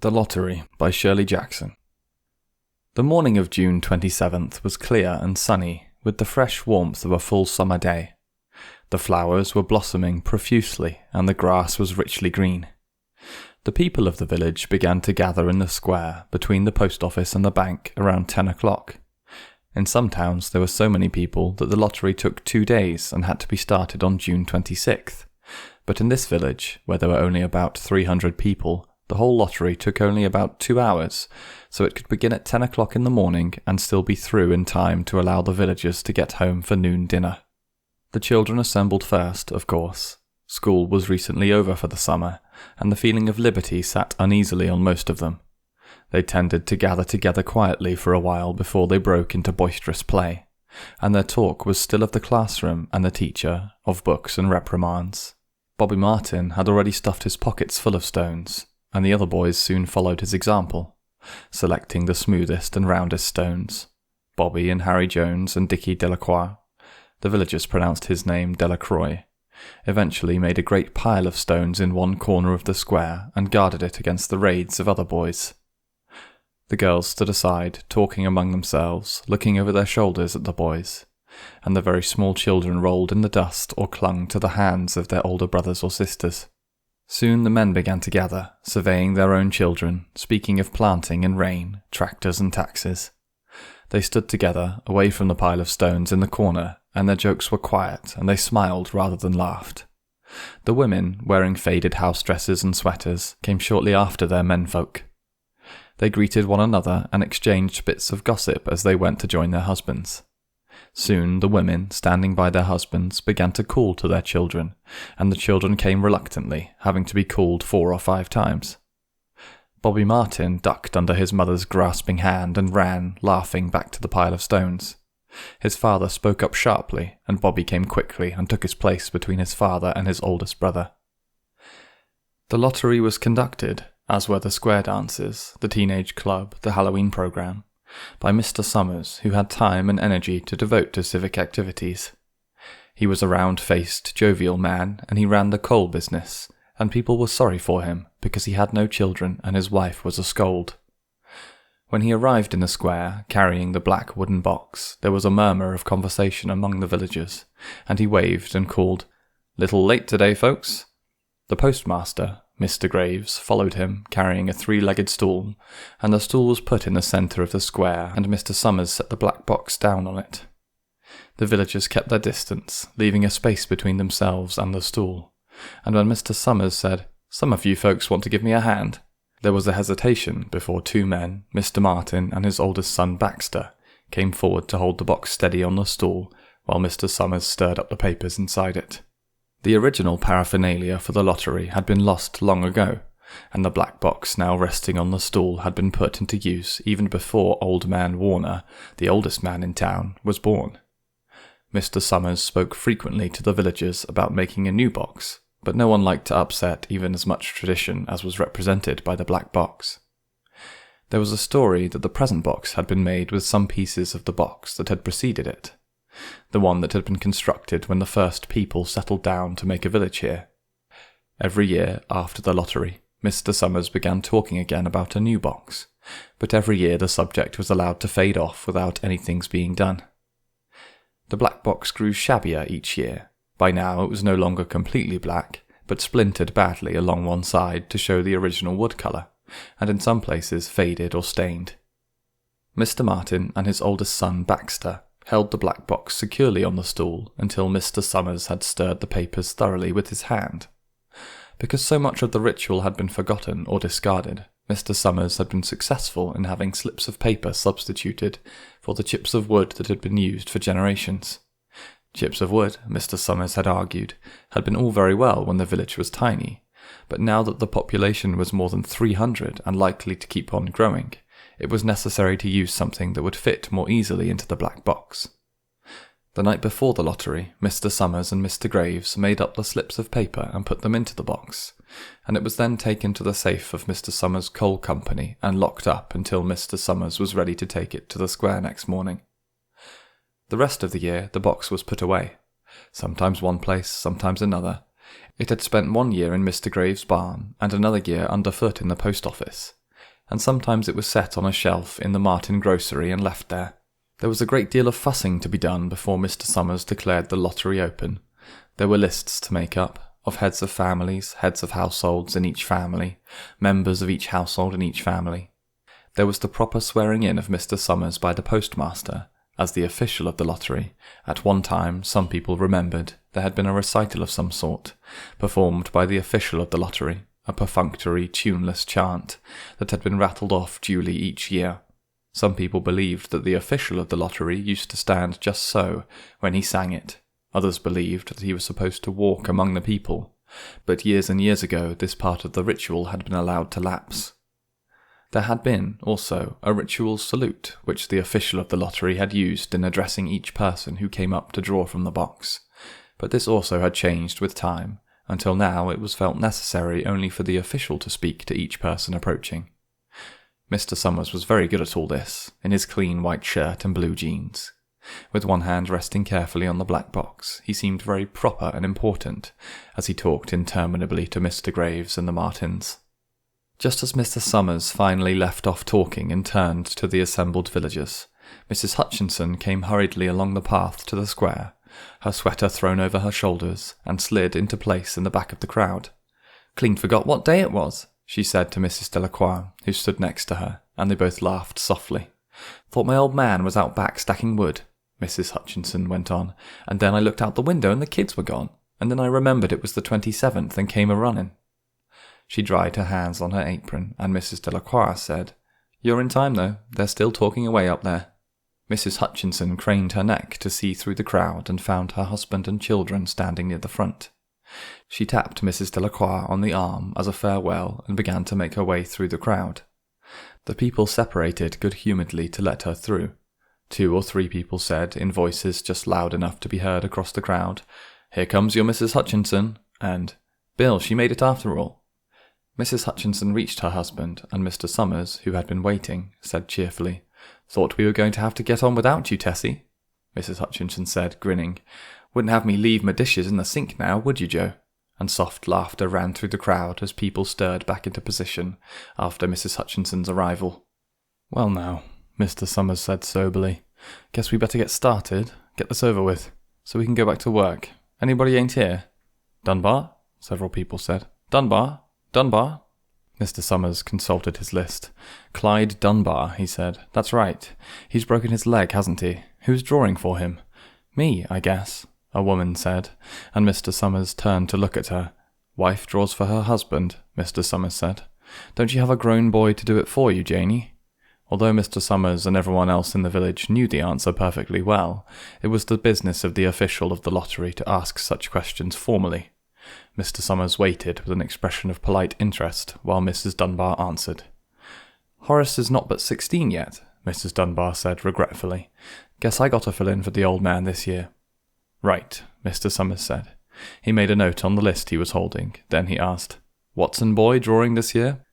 The Lottery by Shirley Jackson. The morning of June 27th was clear and sunny, with the fresh warmth of a full summer day. The flowers were blossoming profusely, and the grass was richly green. The people of the village began to gather in the square between the post office and the bank around 10 o'clock. In some towns there were so many people that the lottery took 2 days and had to be started on June 26th. But in this village, where there were only about 300 people, the whole lottery took only about 2 hours, so it could begin at 10 o'clock in the morning and still be through in time to allow the villagers to get home for noon dinner. The children assembled first, of course. School was recently over for the summer, and the feeling of liberty sat uneasily on most of them. They tended to gather together quietly for a while before they broke into boisterous play, and their talk was still of the classroom and the teacher, of books and reprimands. Bobby Martin had already stuffed his pockets full of stones, and the other boys soon followed his example, selecting the smoothest and roundest stones. Bobby and Harry Jones and Dickie Delacroix, the villagers pronounced his name Delacroix, eventually made a great pile of stones in one corner of the square and guarded it against the raids of other boys. The girls stood aside, talking among themselves, looking over their shoulders at the boys, and the very small children rolled in the dust or clung to the hands of their older brothers or sisters. Soon the men began to gather, surveying their own children, speaking of planting and rain, tractors and taxes. They stood together, away from the pile of stones in the corner, and their jokes were quiet, and they smiled rather than laughed. The women, wearing faded house dresses and sweaters, came shortly after their menfolk. They greeted one another and exchanged bits of gossip as they went to join their husbands. Soon the women, standing by their husbands, began to call to their children, and the children came reluctantly, having to be called 4 or 5 times. Bobby Martin ducked under his mother's grasping hand and ran, laughing, back to the pile of stones. His father spoke up sharply, and Bobby came quickly and took his place between his father and his oldest brother. The lottery was conducted, as were the square dances, the teenage club, the Halloween program, by Mr. Summers, who had time and energy to devote to civic activities. He was a round-faced, jovial man, and he ran the coal business, and people were sorry for him because he had no children and his wife was a scold. When he arrived in the square, carrying the black wooden box, there was a murmur of conversation among the villagers, and he waved and called, "Little late today, folks." The postmaster, Mr. Graves, followed him, carrying a 3-legged stool, and the stool was put in the centre of the square, and Mr. Summers set the black box down on it. The villagers kept their distance, leaving a space between themselves and the stool, and when Mr. Summers said, "Some of you folks want to give me a hand," there was a hesitation before 2 men, Mr. Martin and his oldest son Baxter, came forward to hold the box steady on the stool while Mr. Summers stirred up the papers inside it. The original paraphernalia for the lottery had been lost long ago, and the black box now resting on the stool had been put into use even before Old Man Warner, the oldest man in town, was born. Mr. Summers spoke frequently to the villagers about making a new box, but no one liked to upset even as much tradition as was represented by the black box. There was a story that the present box had been made with some pieces of the box that had preceded it, the one that had been constructed when the first people settled down to make a village here. Every year after the lottery, Mr. Summers began talking again about a new box, but every year the subject was allowed to fade off without anything's being done. The black box grew shabbier each year. By now it was no longer completely black, but splintered badly along one side to show the original wood colour, and in some places faded or stained. Mr. Martin and his oldest son Baxter held the black box securely on the stool until Mr. Summers had stirred the papers thoroughly with his hand. Because so much of the ritual had been forgotten or discarded, Mr. Summers had been successful in having slips of paper substituted for the chips of wood that had been used for generations. Chips of wood, Mr. Summers had argued, had been all very well when the village was tiny, but now that the population was more than 300 and likely to keep on growing, it was necessary to use something that would fit more easily into the black box. The night before the lottery, Mr. Summers and Mr. Graves made up the slips of paper and put them into the box, and it was then taken to the safe of Mr. Summers' coal company and locked up until Mr. Summers was ready to take it to the square next morning. The rest of the year the box was put away, sometimes one place, sometimes another. It had spent 1 year in Mr. Graves' barn and another year underfoot in the post office, and sometimes it was set on a shelf in the Martin grocery and left there. There was a great deal of fussing to be done before Mr. Summers declared the lottery open. There were lists to make up, of heads of families, heads of households in each family, members of each household in each family. There was the proper swearing in of Mr. Summers by the postmaster, as the official of the lottery. At one time, some people remembered, there had been a recital of some sort, performed by the official of the lottery, a perfunctory, tuneless chant that had been rattled off duly each year. Some people believed that the official of the lottery used to stand just so when he sang it. Others believed that he was supposed to walk among the people, but years and years ago this part of the ritual had been allowed to lapse. There had been, also, a ritual salute which the official of the lottery had used in addressing each person who came up to draw from the box, but this also had changed with time, until now it was felt necessary only for the official to speak to each person approaching. Mr. Summers was very good at all this, in his clean white shirt and blue jeans. With one hand resting carefully on the black box, he seemed very proper and important, as he talked interminably to Mr. Graves and the Martins. Just as Mr. Summers finally left off talking and turned to the assembled villagers, Mrs. Hutchinson came hurriedly along the path to the square, her sweater thrown over her shoulders, and slid into place in the back of the crowd. "Clean forgot what day it was," she said to Mrs. Delacroix, who stood next to her, and they both laughed softly. "Thought my old man was out back stacking wood," Mrs. Hutchinson went on, "and then I looked out the window and the kids were gone, and then I remembered it was the 27th and came a-running." She dried her hands on her apron, and Mrs. Delacroix said, "You're in time, though. They're still talking away up there." Mrs. Hutchinson craned her neck to see through the crowd and found her husband and children standing near the front. She tapped Mrs. Delacroix on the arm as a farewell and began to make her way through the crowd. The people separated good-humouredly to let her through. 2 or 3 people said, in voices just loud enough to be heard across the crowd, "Here comes your Mrs. Hutchinson," and "Bill, she made it after all." Mrs. Hutchinson reached her husband, and Mr. Summers, who had been waiting, said cheerfully, "Thought we were going to have to get on without you, Tessie," Mrs. Hutchinson said, grinning. "Wouldn't have me leave my dishes in the sink now, would you, Joe?" And soft laughter ran through the crowd as people stirred back into position after Mrs. Hutchinson's arrival. "Well now," Mr. Summers said soberly, "guess we better get started, get this over with, so we can go back to work. Anybody ain't here?" "Dunbar?" several people said. "Dunbar? Dunbar?" Mr. Summers consulted his list. "Clyde Dunbar," he said. "That's right. He's broken his leg, hasn't he? Who's drawing for him?" "Me, I guess," a woman said, and Mr. Summers turned to look at her. "Wife draws for her husband," Mr. Summers said. "Don't you have a grown boy to do it for you, Janie?" Although Mr. Summers and everyone else in the village knew the answer perfectly well, it was the business of the official of the lottery to ask such questions formally. Mr. Summers waited with an expression of polite interest while Mrs. Dunbar answered. "Horace is not but 16 yet," Mrs. Dunbar said regretfully. "Guess I got to fill in for the old man this year." "Right," Mr. Summers said. He made a note on the list he was holding. Then he asked, "Watson boy drawing this year?"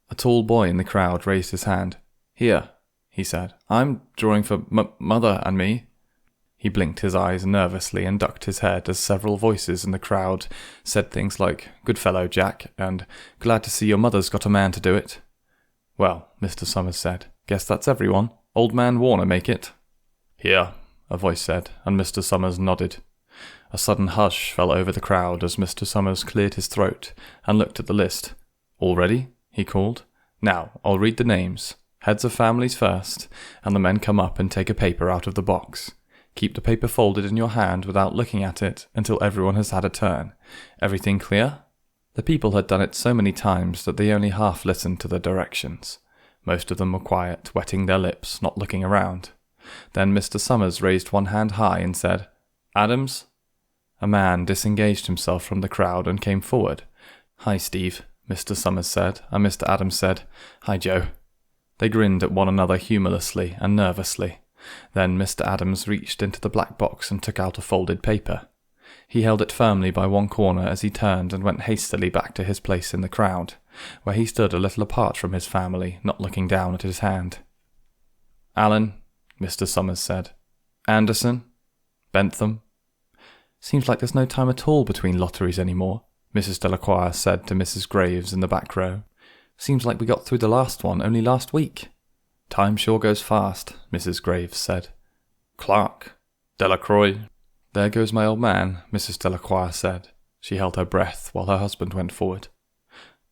A tall boy in the crowd raised his hand. "Here," he said. "I'm drawing for Mother and me." He blinked his eyes nervously and ducked his head as several voices in the crowd said things like, "Good fellow, Jack," and "Glad to see your mother's got a man to do it." "Well," Mr. Summers said, "guess that's everyone. Old man Warner make it." "Here," a voice said, and Mr. Summers nodded. A sudden hush fell over the crowd as Mr. Summers cleared his throat and looked at the list. "All ready?" he called. "Now, I'll read the names. Heads of families first, and the men come up and take a paper out of the box. Keep the paper folded in your hand without looking at it until everyone has had a turn. Everything clear?" The people had done it so many times that they only half listened to the directions. Most of them were quiet, wetting their lips, not looking around. Then Mr. Summers raised one hand high and said, "Adams?" A man disengaged himself from the crowd and came forward. "Hi, Steve," Mr. Summers said, and Mr. Adams said, "Hi, Joe." They grinned at one another humorlessly and nervously. Then Mr. Adams reached into the black box and took out a folded paper. He held it firmly by one corner as he turned and went hastily back to his place in the crowd, where he stood a little apart from his family, not looking down at his hand. "Allen," Mr. Summers said. "Anderson. Bentham." "Seems like there's no time at all between lotteries anymore," Mrs. Delacroix said to Mrs. Graves in the back row. Seems like we got through the last one only last week." "Time sure goes fast," Mrs. Graves said. "Clark, Delacroix." "There goes my old man," Mrs. Delacroix said. She held her breath while her husband went forward.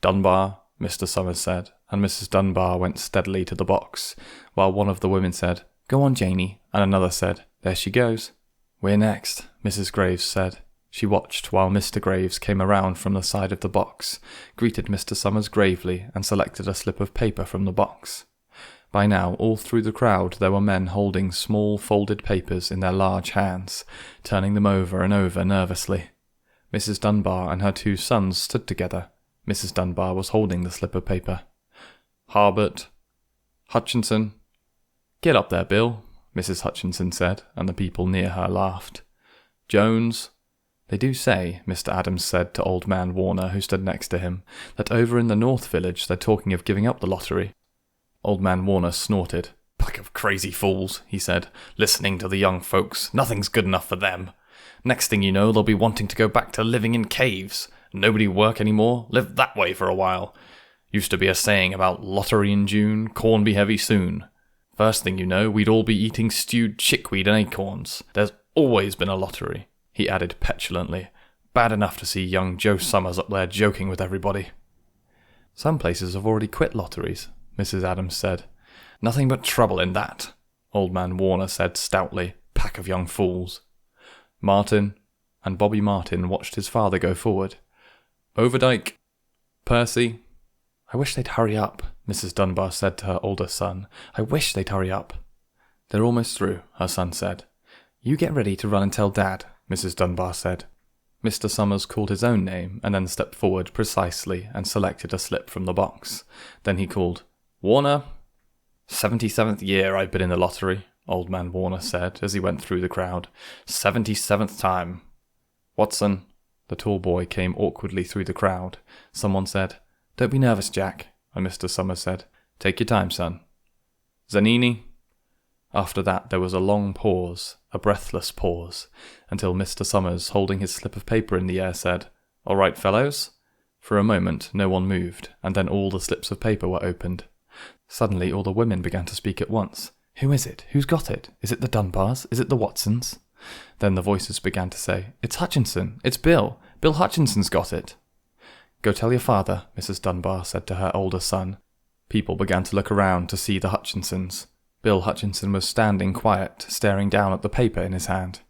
"Dunbar," Mr. Summers said, and Mrs. Dunbar went steadily to the box, while one of the women said, "Go on, Janie," and another said, "There she goes." "We're next," Mrs. Graves said. She watched while Mr. Graves came around from the side of the box, greeted Mr. Summers gravely, and selected a slip of paper from the box. By now, all through the crowd there were men holding small folded papers in their large hands, turning them over and over nervously. Mrs. Dunbar and her 2 sons stood together. Mrs. Dunbar was holding the slip of paper. "Harbert, Hutchinson." "Get up there, Bill," Mrs. Hutchinson said, and the people near her laughed. "Jones." "They do say," Mr. Adams said to old man Warner, who stood next to him, "that over in the North Village they're talking of giving up the lottery." Old man Warner snorted. "Pack of crazy fools," he said, "listening to the young folks. Nothing's good enough for them. Next thing you know, they'll be wanting to go back to living in caves. Nobody work anymore. Live that way for a while. Used to be a saying about lottery in June, corn be heavy soon. First thing you know, we'd all be eating stewed chickweed and acorns. There's always been a lottery," he added petulantly. "Bad enough to see young Joe Summers up there joking with everybody." "Some places have already quit lotteries," Mrs. Adams said. "Nothing but trouble in that," old man Warner said stoutly. "Pack of young fools." Martin, and Bobby Martin watched his father go forward. "Overdyke, Percy." "I wish they'd hurry up," Mrs. Dunbar said to her older son. "I wish they'd hurry up." "They're almost through," her son said. "You get ready to run and tell Dad," Mrs. Dunbar said. Mr. Summers called his own name and then stepped forward precisely and selected a slip from the box. Then he called, "Warner." 77th year I've been in the lottery," old man Warner said as he went through the crowd. 77th time. "Watson." The tall boy came awkwardly through the crowd. Someone said, "Don't be nervous, Jack," and Mr. Summers said, "Take your time, son." "Zanini." After that there was a long pause, a breathless pause, until Mr. Summers, holding his slip of paper in the air, said, "All right, fellows." For a moment no one moved, and then all the slips of paper were opened. Suddenly all the women began to speak at once. "Who is it? Who's got it? Is it the Dunbars? Is it the Watsons?" Then the voices began to say, "It's Hutchinson. It's Bill. Bill Hutchinson's got it." "Go tell your father," Mrs. Dunbar said to her older son. People began to look around to see the Hutchinsons. Bill Hutchinson was standing quiet, staring down at the paper in his hand.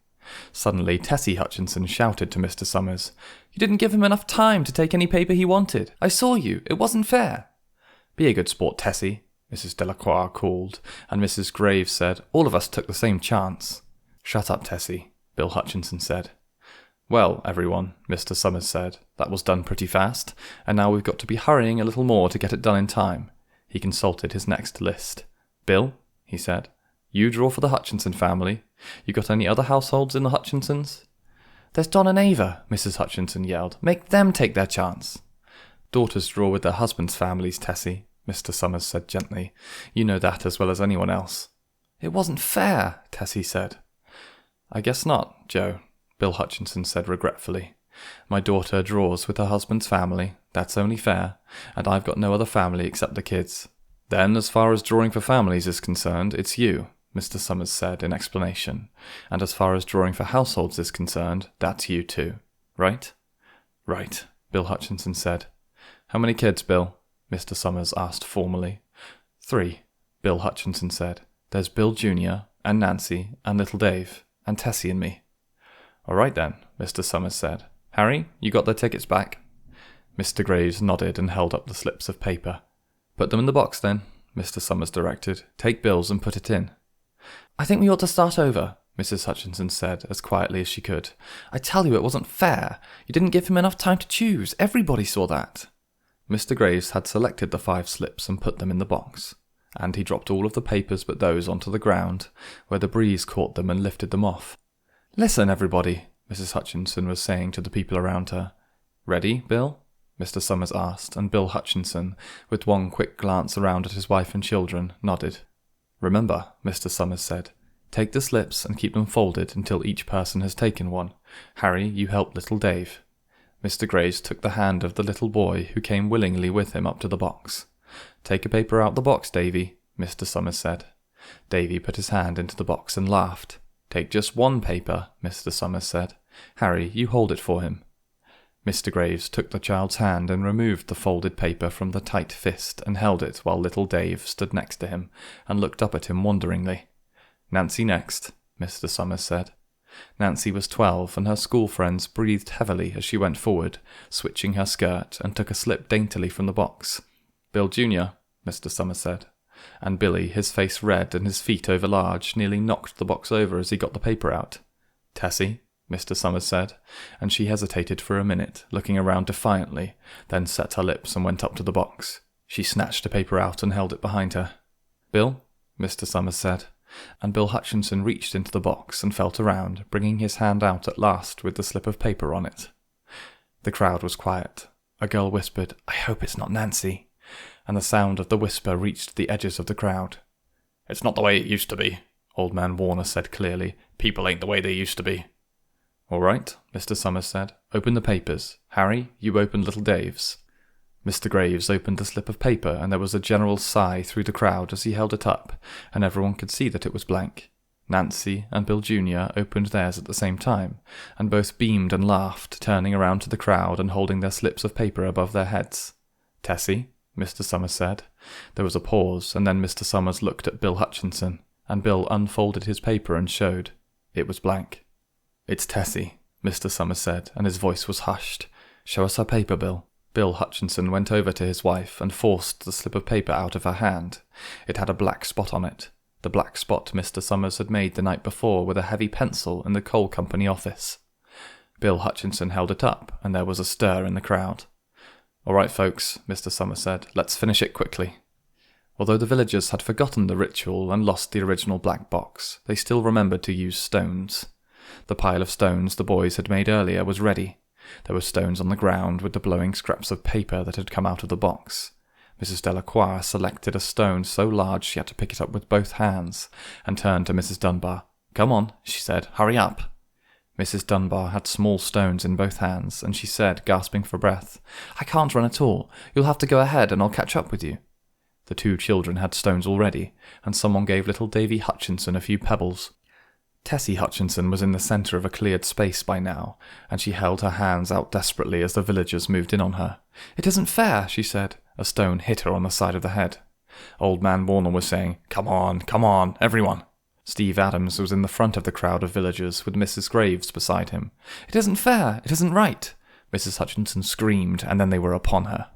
Suddenly Tessie Hutchinson shouted to Mr. Summers, "You didn't give him enough time to take any paper he wanted. I saw you. It wasn't fair." "Be a good sport, Tessie," Mrs. Delacroix called, and Mrs. Graves said, "All of us took the same chance." "Shut up, Tessie," Bill Hutchinson said. "Well, everyone," Mr. Summers said, "that was done pretty fast, and now we've got to be hurrying a little more to get it done in time." He consulted his next list. "Bill," he said, "you draw for the Hutchinson family. You got any other households in the Hutchinsons?" "There's Don and Ava," Mrs. Hutchinson yelled. "Make them take their chance." "Daughters draw with their husbands' families, Tessie," Mr. Summers said gently. "You know that as well as anyone else." "It wasn't fair," Tessie said. "I guess not, Joe," Bill Hutchinson said regretfully. "My daughter draws with her husband's family. That's only fair, and I've got no other family except the kids." "Then, as far as drawing for families is concerned, it's you," Mr. Summers said in explanation. "And as far as drawing for households is concerned, that's you too. Right?" "Right," Bill Hutchinson said. "How many kids, Bill?" Mr. Summers asked formally. "3," Bill Hutchinson said. "There's Bill Jr., and Nancy, and little Dave, and Tessie and me." "All right then," Mr. Summers said. "Harry, you got their tickets back?" Mr. Graves nodded and held up the slips of paper. "Put them in the box then," Mr. Summers directed. "Take Bill's and put it in." "I think we ought to start over," Mrs. Hutchinson said, as quietly as she could. "I tell you it wasn't fair. You didn't give him enough time to choose. Everybody saw that." Mr. Graves had selected the 5 slips and put them in the box, and he dropped all of the papers but those onto the ground, where the breeze caught them and lifted them off. "Listen, everybody," Mrs. Hutchinson was saying to the people around her. "Ready, Bill?" Mr. Summers asked, and Bill Hutchinson, with one quick glance around at his wife and children, nodded. "Remember," Mr. Summers said, "take the slips and keep them folded until each person has taken one. Harry, you help little Dave." Mr. Graves took the hand of the little boy who came willingly with him up to the box. "Take a paper out the box, Davy," Mr. Summers said. Davy put his hand into the box and laughed. "Take just one paper," Mr. Summers said. "Harry, you hold it for him." Mr. Graves took the child's hand and removed the folded paper from the tight fist and held it while little Dave stood next to him and looked up at him wonderingly. "Nancy next," Mr. Summers said. Nancy was 12, and her school friends breathed heavily as she went forward, switching her skirt, and took a slip daintily from the box. "Bill Jr.," Mr. Summers said. And Billy, his face red and his feet overlarge, nearly knocked the box over as he got the paper out. "Tessie," Mr. Summers said, and she hesitated for a minute, looking around defiantly, then set her lips and went up to the box. She snatched a paper out and held it behind her. "Bill," Mr. Summers said, and Bill Hutchinson reached into the box and felt around, bringing his hand out at last with the slip of paper on it. The crowd was quiet. A girl whispered, "I hope it's not Nancy," and the sound of the whisper reached the edges of the crowd. "It's not the way it used to be," Old Man Warner said clearly. "People ain't the way they used to be." "All right," Mr. Summers said. "Open the papers. Harry, you open little Dave's." Mr. Graves opened the slip of paper, and there was a general sigh through the crowd as he held it up, and everyone could see that it was blank. Nancy and Bill Jr. opened theirs at the same time, and both beamed and laughed, turning around to the crowd and holding their slips of paper above their heads. "Tessie," Mr. Summers said. There was a pause, and then Mr. Summers looked at Bill Hutchinson, and Bill unfolded his paper and showed. It was blank. "It's Tessie," Mr. Summers said, and his voice was hushed. "Show us her paper, Bill." Bill Hutchinson went over to his wife and forced the slip of paper out of her hand. It had a black spot on it, the black spot Mr. Summers had made the night before with a heavy pencil in the coal company office. Bill Hutchinson held it up, and there was a stir in the crowd. "All right, folks," Mr. Summers said, "let's finish it quickly." Although the villagers had forgotten the ritual and lost the original black box, they still remembered to use stones. The pile of stones the boys had made earlier was ready. There were stones on the ground with the blowing scraps of paper that had come out of the box. Mrs. Delacroix selected a stone so large she had to pick it up with both hands, and turned to Mrs. Dunbar. "Come on," she said, "hurry up." Mrs. Dunbar had small stones in both hands, and she said, gasping for breath, "I can't run at all. You'll have to go ahead and I'll catch up with you." The two children had stones already, and someone gave little Davy Hutchinson a few pebbles. Tessie Hutchinson was in the centre of a cleared space by now, and she held her hands out desperately as the villagers moved in on her. "It isn't fair," she said. A stone hit her on the side of the head. Old Man Warner was saying, come on, everyone." Steve Adams was in the front of the crowd of villagers with Mrs. Graves beside him. "It isn't fair, it isn't right," Mrs. Hutchinson screamed, and then they were upon her.